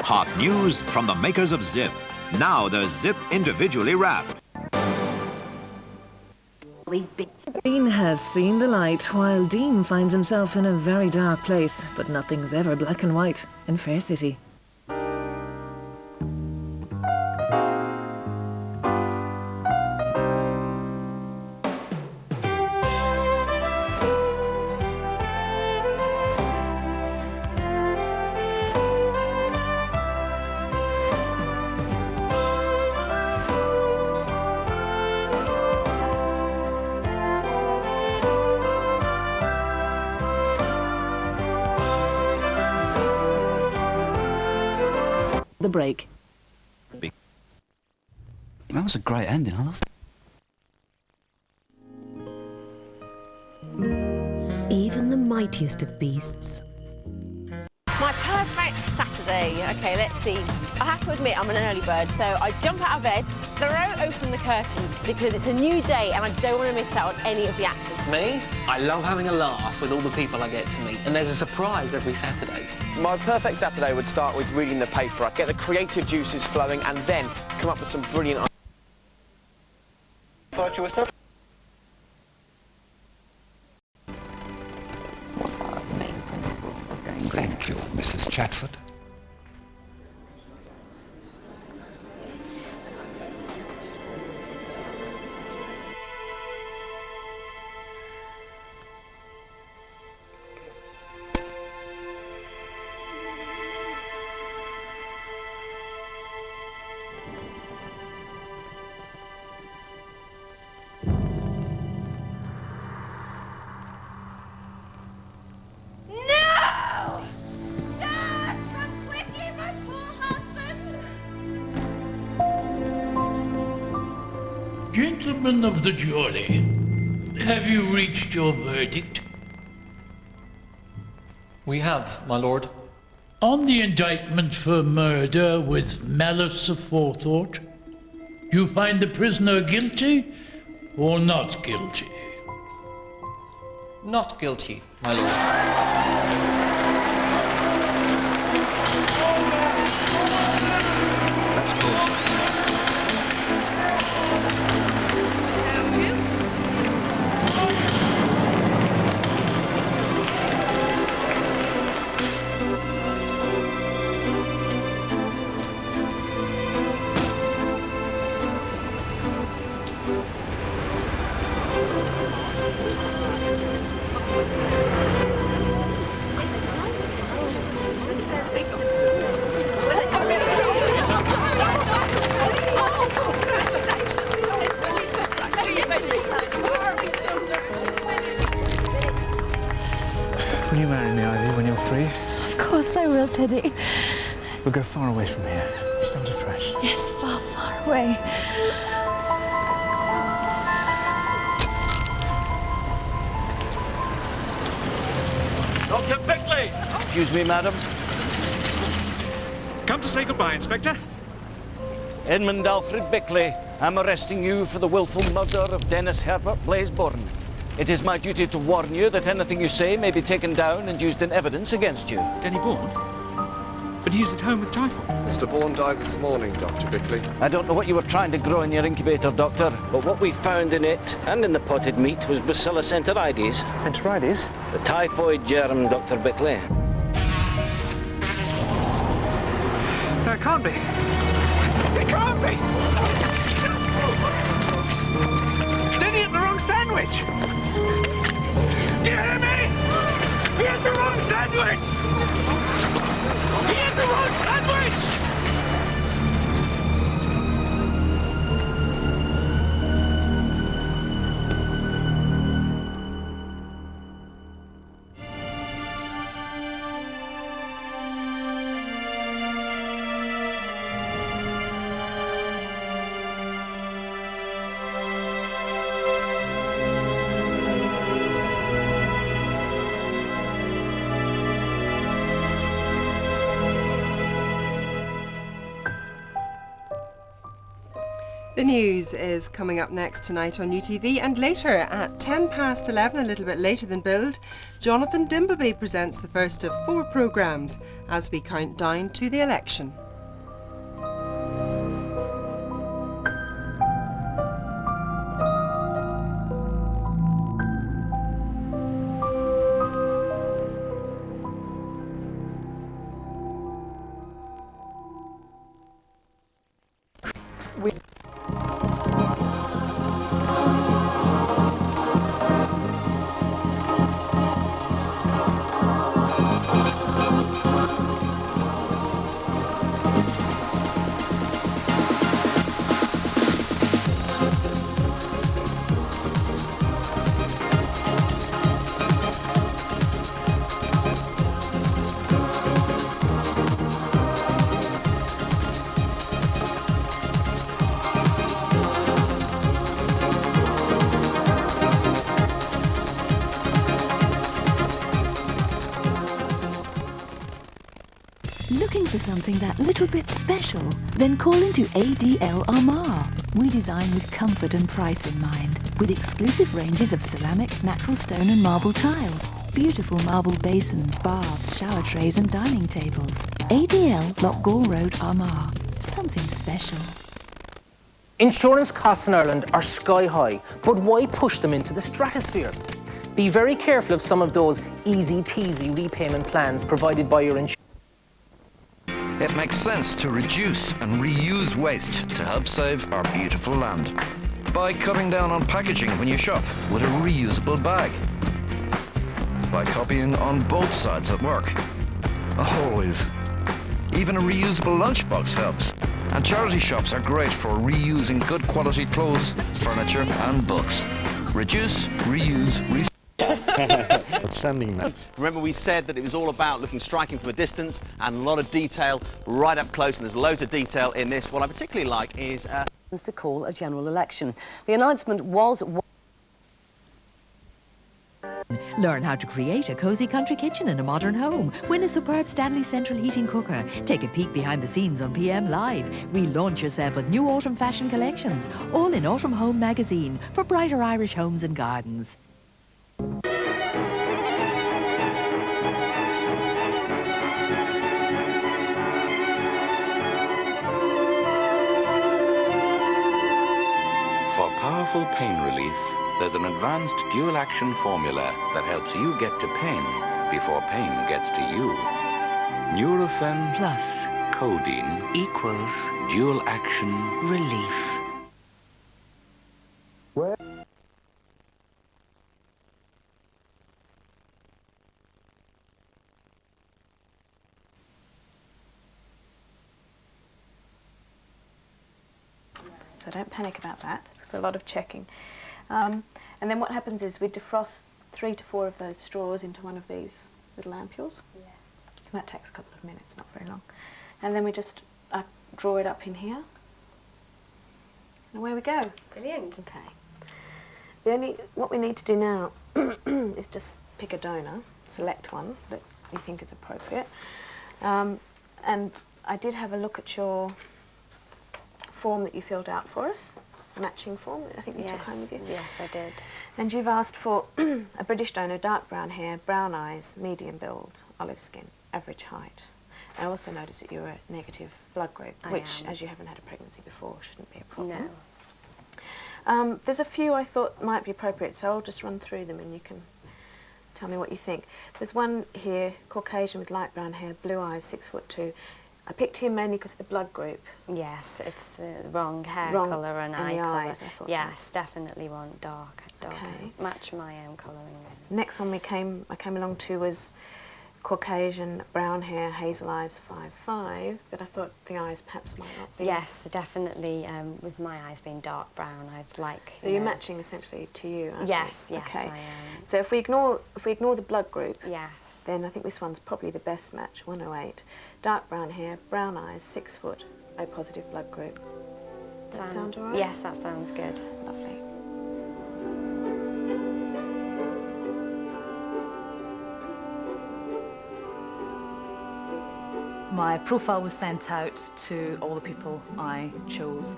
Hot news from the makers of Zip. Now there's Zip individually wrapped. Dean has seen the light, while Dean finds himself in a very dark place. But nothing's ever black and white in Fair City. The break. That was a great ending, I love it. Even the mightiest of beasts. My perfect Saturday. Okay, let's see. I have to admit I'm an early bird, so I jump out of bed, throw open the curtain because it's a new day and I don't want to miss out on any of the action. Me? I love having a laugh with all the people I get to meet, and there's a surprise every Saturday. My perfect Saturday would start with reading the paper. I'd get the creative juices flowing and then come up with some brilliant ideas. Thought you were so... Thank you, Mrs. Chatford. Gentlemen of the jury, have you reached your verdict? We have, my lord. On the indictment for murder with malice aforethought, do you find the prisoner guilty or not guilty? Not guilty, my lord. That's close. Will you marry me, Ivy, when you're free? Of course I will, Teddy. We'll go far away from here. Start afresh. Yes, far, far away. Dr. Bickley! Excuse me, madam. Come to say goodbye, Inspector. Edmund Alfred Bickley. I'm arresting you for the willful murder of Dennis Herbert Blazeborn. It is my duty to warn you that anything you say may be taken down and used in evidence against you. Denny Bourne? But he's at home with typhoid. Mr. Bourne died this morning, Dr. Bickley. I don't know what you were trying to grow in your incubator, Doctor, but what we found in it and in the potted meat was Bacillus enterides. Enterides? The typhoid germ, Dr. Bickley. No, it can't be. It can't be! Denny ate the wrong sandwich! Do you hear me? He ate the wrong sandwich! He ate the wrong sandwich! The news is coming up next tonight on UTV, and later at 11:10, a little bit later than billed, Jonathan Dimbleby presents the first of 4 programmes as we count down to the election. Looking for something that little bit special? Then call into ADL Armagh. We design with comfort and price in mind, with exclusive ranges of ceramic, natural stone and marble tiles, beautiful marble basins, baths, shower trays and dining tables. ADL Lockgall Road, Armagh. Something special. Insurance costs in Ireland are sky high, but why push them into the stratosphere? Be very careful of some of those easy peasy repayment plans provided by your insurance. It makes sense to reduce and reuse waste to help save our beautiful land. By cutting down on packaging when you shop with a reusable bag. By copying on both sides at work. Always. Even a reusable lunchbox helps. And charity shops are great for reusing good quality clothes, furniture and books. Reduce, reuse, recycle. Outstanding, man. Remember we said that it was all about looking striking from a distance and a lot of detail right up close, and there's loads of detail in this. What I particularly like is to call a general election. The announcement was... Learn how to create a cosy country kitchen in a modern home. Win a superb Stanley Central Heating Cooker. Take a peek behind the scenes on PM Live. Relaunch yourself with new autumn fashion collections. All in Autumn Home magazine for brighter Irish homes and gardens. For powerful pain relief, there's an advanced dual-action formula that helps you get to pain before pain gets to you. Nurofen plus codeine equals dual-action relief. So don't panic about that. It's a lot of checking. And then what happens is we defrost 3 to 4 of those straws into one of these little ampules. Yeah. That takes a couple of minutes, not very long. And then we just draw it up in here. And away we go. Brilliant. Okay. What we need to do now is just pick a donor, select one that you think is appropriate. And I did have a look at your form that you filled out for us. Matching form, I think you took home with you. Yes, I did. And you've asked for a British donor, dark brown hair, brown eyes, medium build, olive skin, average height. I also noticed that you're a negative blood group, which, as you haven't had a pregnancy before, shouldn't be a problem. No. There's a few I thought might be appropriate, so I'll just run through them and you can tell me what you think. There's one here, Caucasian with light brown hair, blue eyes, 6'2". I picked him mainly because of the blood group. Yes, it's the wrong hair colour and eye colour. Yes, definitely want dark eyes. Match my own colouring. Next one I came along to was Caucasian, brown hair, hazel eyes, 5'5", but I thought the eyes perhaps might not be. Yes, definitely. With my eyes being dark brown, I'd like. So you're matching essentially to you. Yes, yes, okay. I am. So if we ignore the blood group, yes, then I think this one's probably the best match. 108, dark brown hair, brown eyes, 6 foot, O positive blood group. Does that sound alright? Yes, that sounds good. Lovely. My profile was sent out to all the people I chose,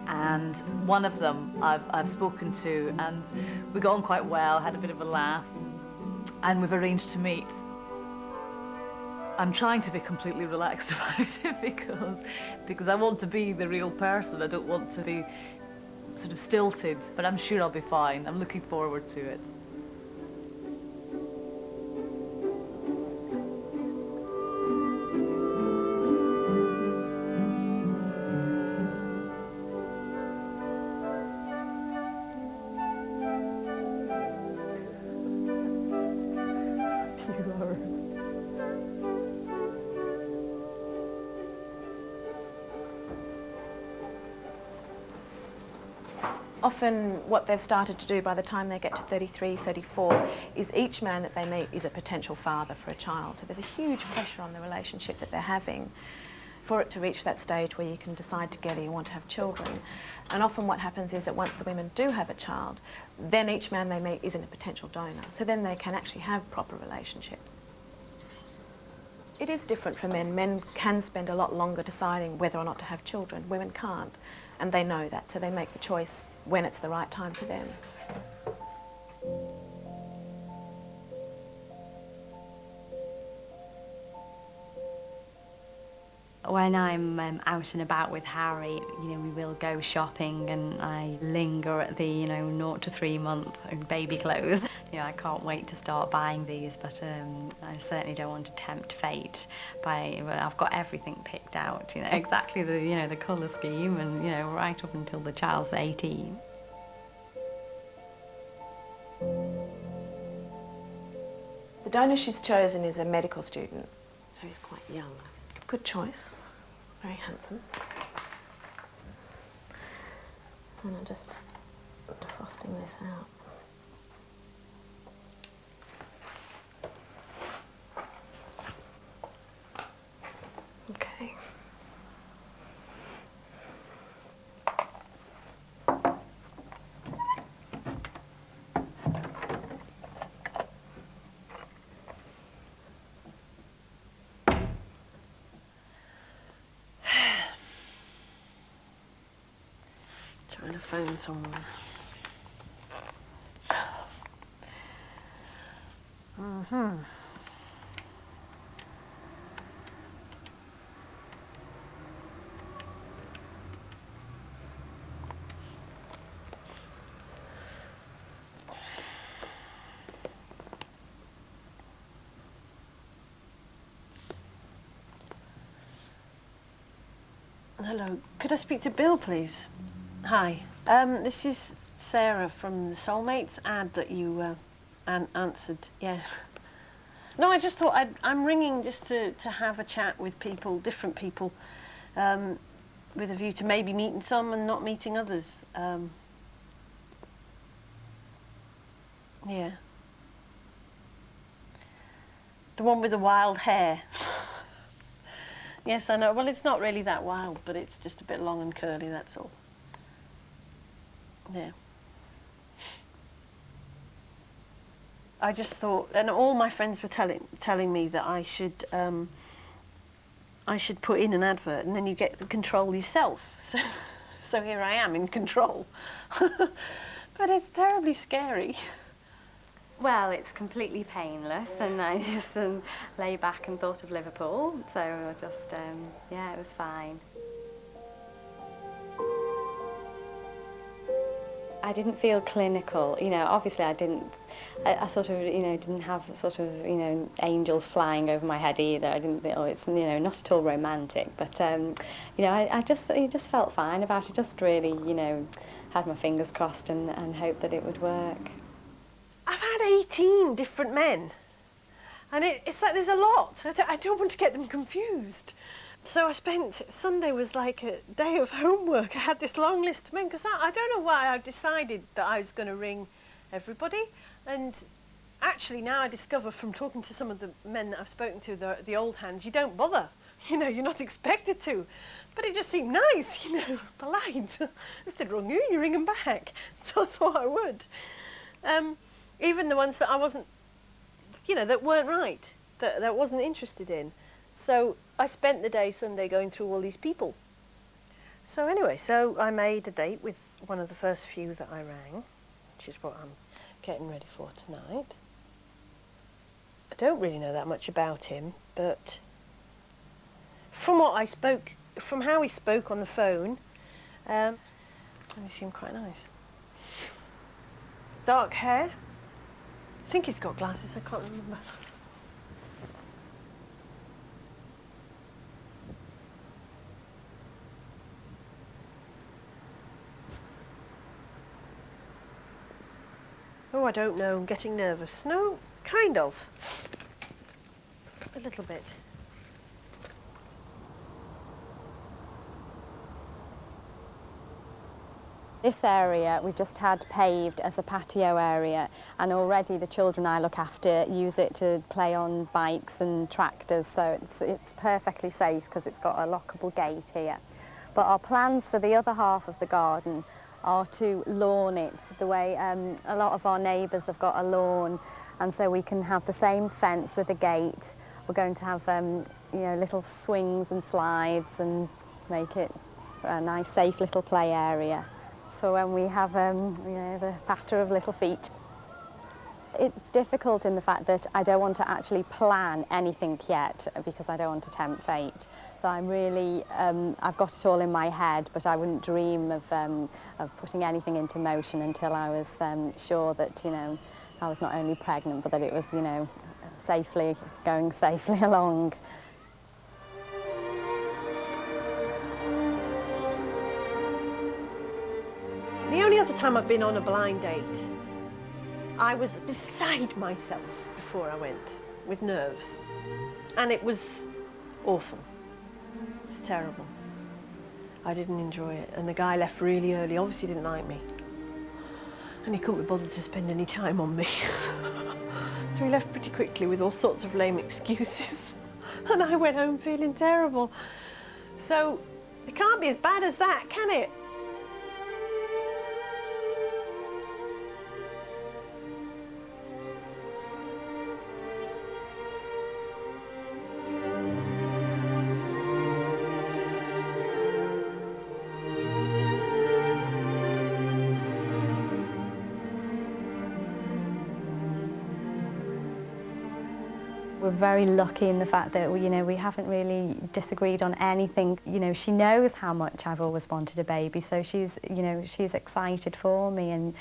and one of them I've spoken to, and we got on quite well, had a bit of a laugh, and we've arranged to meet. I'm trying to be completely relaxed about it because I want to be the real person. I don't want to be sort of stilted, but I'm sure I'll be fine. I'm looking forward to it. Often what they've started to do by the time they get to 33, 34 is each man that they meet is a potential father for a child. So there's a huge pressure on the relationship that they're having for it to reach that stage where you can decide together you want to have children. And often what happens is that once the women do have a child, then each man they meet isn't a potential donor. So then they can actually have proper relationships. It is different for men. Men can spend a lot longer deciding whether or not to have children. Women can't, and they know that, so they make the choice when it's the right time for them. When I'm out and about with Harry, we will go shopping, and I linger at the, 0 to 3 month baby clothes. I can't wait to start buying these, but I certainly don't want to tempt fate I've got everything picked out, exactly the, the colour scheme, and, right up until the child's 18. The donor she's chosen is a medical student, so he's quite young. Good choice, very handsome. And I'm just defrosting this out. Okay. Trying to phone someone. Hello, could I speak to Bill, please? Hi, this is Sarah from the Soulmates ad that you answered. Yeah. No, I just thought I'm ringing just to have a chat with people, different people, with a view to maybe meeting some and not meeting others. Yeah. The one with the wild hair. Yes, I know. Well, it's not really that wild, but it's just a bit long and curly, that's all. Yeah. I just thought, and all my friends were telling me that I should put in an advert, and then you get the control yourself. So here I am in control. But it's terribly scary. Well, it's completely painless, and I just lay back and thought of Liverpool, so I just, yeah, it was fine. I didn't feel clinical, obviously I sort of, didn't have sort of, angels flying over my head either. I didn't feel, it's, not at all romantic, but, I just felt fine about it, just really, had my fingers crossed and hoped that it would work. I've had 18 different men, and it's like there's a lot. I don't want to get them confused. So Sunday was like a day of homework. I had this long list of men, because I don't know why I decided that I was going to ring everybody. And actually now I discover from talking to some of the men that I've spoken to, the old hands, you don't bother. You're not expected to. But it just seemed nice, polite. If they'd rung you, you ring them back. So I thought I would. Even the ones that I wasn't, that weren't right, that I wasn't interested in. So I spent the day Sunday going through all these people. So anyway, so I made a date with one of the first few that I rang, which is what I'm getting ready for tonight. I don't really know that much about him, but from how he spoke on the phone, he seemed quite nice. Dark hair. I think he's got glasses, I can't remember. Oh, I don't know, I'm getting nervous. No, kind of. A little bit. This area we've just had paved as a patio area, and already the children I look after use it to play on bikes and tractors, so it's perfectly safe because it's got a lockable gate here. But our plans for the other half of the garden are to lawn it the way a lot of our neighbours have got a lawn, and so we can have the same fence with a gate. We're going to have you know, little swings and slides and make it a nice safe little play area. So when we have you know, the patter of little feet. It's difficult in the fact that I don't want to actually plan anything yet because I don't want to tempt fate. So I'm really, I've got it all in my head, but I wouldn't dream of putting anything into motion until I was sure that, you know, I was not only pregnant, but that it was, you know, going safely along. The only other time I've been on a blind date, I was beside myself before I went, with nerves. And it was awful. It was terrible. I didn't enjoy it. And the guy left really early, obviously didn't like me. And he couldn't be bothered to spend any time on me. So he left pretty quickly with all sorts of lame excuses. And I went home feeling terrible. So it can't be as bad as that, can it? We're very lucky in the fact that we haven't really disagreed on anything. You know, she knows how much I've always wanted a baby, so she's excited for me and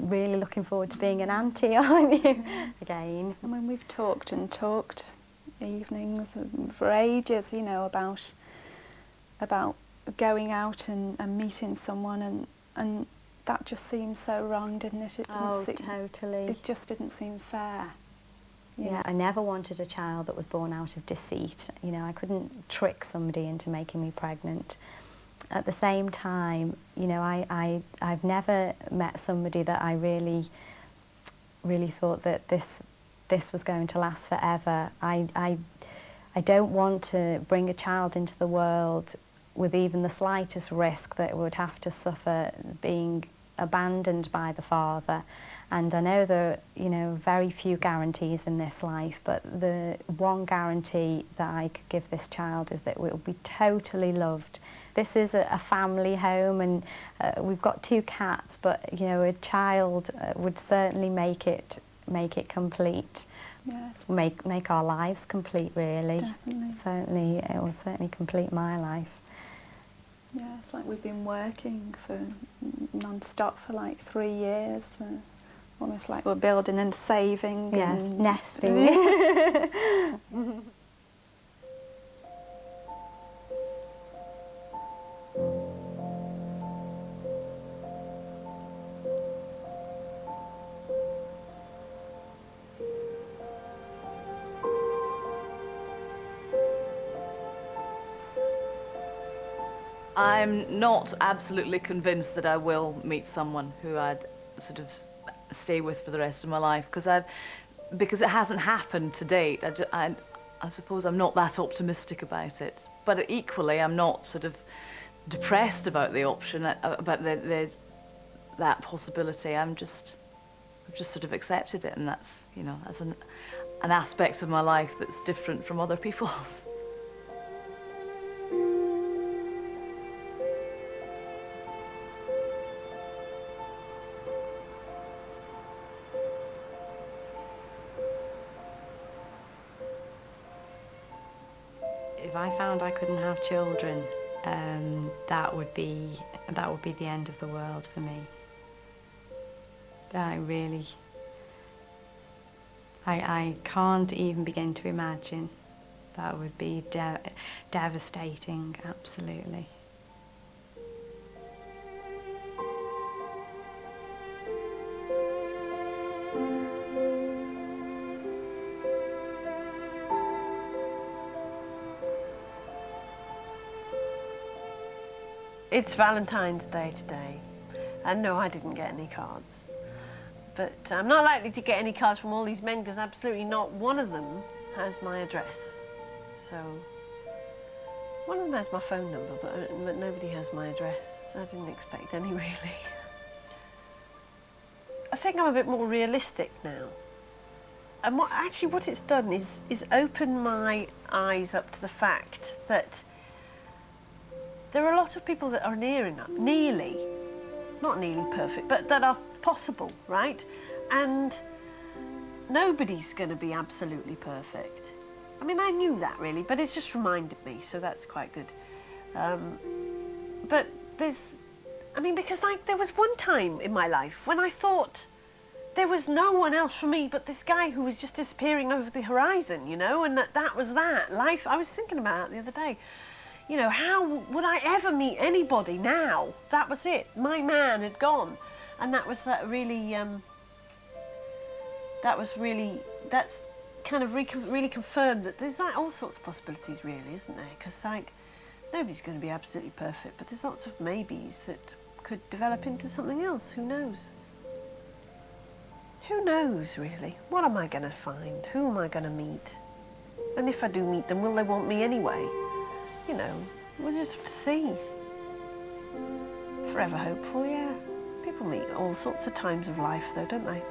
really looking forward to being an auntie, aren't you? Again. I mean, we've talked and talked evenings for ages, you know, about going out and meeting someone, and that just seemed so wrong, didn't it? Totally. It just didn't seem fair. Yeah, I never wanted a child that was born out of deceit. You know, I couldn't trick somebody into making me pregnant. At the same time, you know, I've never met somebody that I really thought that this was going to last forever. I don't want to bring a child into the world with even the slightest risk that it would have to suffer being abandoned by the father. And I know there are, you know, very few guarantees in this life, but the one guarantee that I could give this child is that it will be totally loved. This is a family home, and we've got 2 cats, but, you know, a child would certainly make it complete. Yes. Make our lives complete, really. Definitely. It will certainly complete my life. Yeah, it's like we've been working for non-stop for like 3 years. Almost like we're building and saving. Yes, and nesting. I'm not absolutely convinced that I will meet someone who I'd sort of stay with for the rest of my life, because it hasn't happened to date. I suppose I'm not that optimistic about it, but equally I'm not sort of depressed about the option, about that possibility. I've just sort of accepted it, and that's, you know, as an aspect of my life that's different from other people's. found I couldn't have children, that would be the end of the world for me. I can't even begin to imagine. That would be devastating, absolutely. It's Valentine's Day today, and no, I didn't get any cards. But I'm not likely to get any cards from all these men because absolutely not one of them has my address. So, one of them has my phone number, but nobody has my address, so I didn't expect any really. I think I'm a bit more realistic now. And what it's done is open my eyes up to the fact that there are a lot of people that are nearly, not nearly perfect, but that are possible, right? And nobody's going to be absolutely perfect. I mean, I knew that really, but it's just reminded me, so that's quite good. But because there was one time in my life when I thought there was no one else for me but this guy who was just disappearing over the horizon, you know, and that was that. Life, I was thinking about it the other day. You know, how would I ever meet anybody now? That was it. My man had gone. And that's kind of really confirmed that there's all sorts of possibilities really, isn't there? Because nobody's going to be absolutely perfect, but there's lots of maybes that could develop into something else. Who knows? Who knows really? What am I going to find? Who am I going to meet? And if I do meet them, will they want me anyway? You know, we'll just have to see. Forever hopeful, yeah. People meet all sorts of times of life though, don't they?